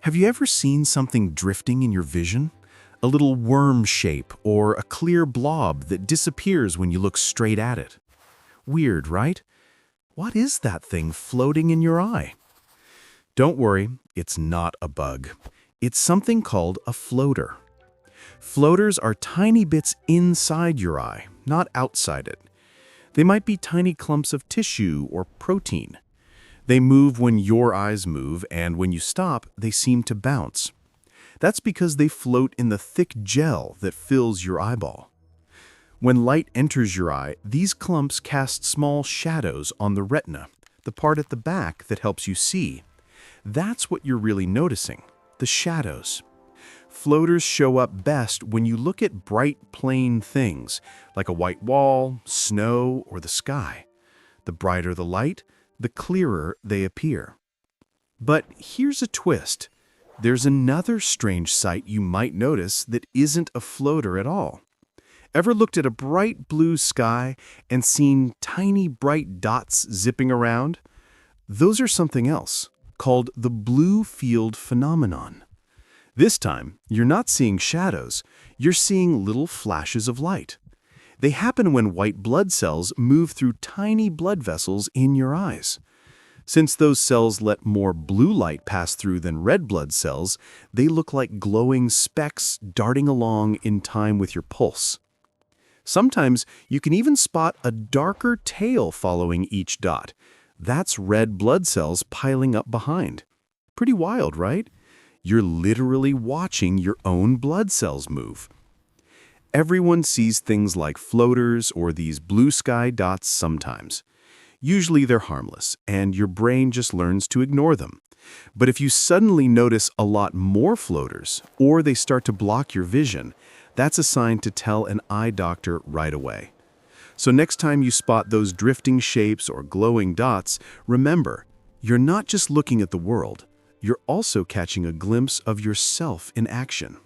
Have you ever seen something drifting in your vision? A little worm shape or a clear blob that disappears when you look straight at it. Weird, right? What is that thing floating in your eye? Don't worry, it's not a bug. It's something called a floater. Floaters are tiny bits inside your eye, not outside it. They might be tiny clumps of tissue or protein. They move when your eyes move, and when you stop, they seem to bounce. That's because they float in the thick gel that fills your eyeball. When light enters your eye, these clumps cast small shadows on the retina, the part at the back that helps you see. That's what you're really noticing, the shadows. Floaters show up best when you look at bright, plain things, like a white wall, snow, or the sky. The brighter the light, the clearer they appear. But here's a twist. There's another strange sight you might notice that isn't a floater at all. Ever looked at a bright blue sky and seen tiny bright dots zipping around? Those are something else, called the blue field phenomenon. This time, you're not seeing shadows, you're seeing little flashes of light. They happen when white blood cells move through tiny blood vessels in your eyes. Since those cells let more blue light pass through than red blood cells, they look like glowing specks darting along in time with your pulse. Sometimes you can even spot a darker tail following each dot. That's red blood cells piling up behind. Pretty wild, right? You're literally watching your own blood cells move. Everyone sees things like floaters or these blue sky dots sometimes. Usually they're harmless, and your brain just learns to ignore them. But if you suddenly notice a lot more floaters, or they start to block your vision, that's a sign to tell an eye doctor right away. So next time you spot those drifting shapes or glowing dots, remember, you're not just looking at the world, you're also catching a glimpse of yourself in action.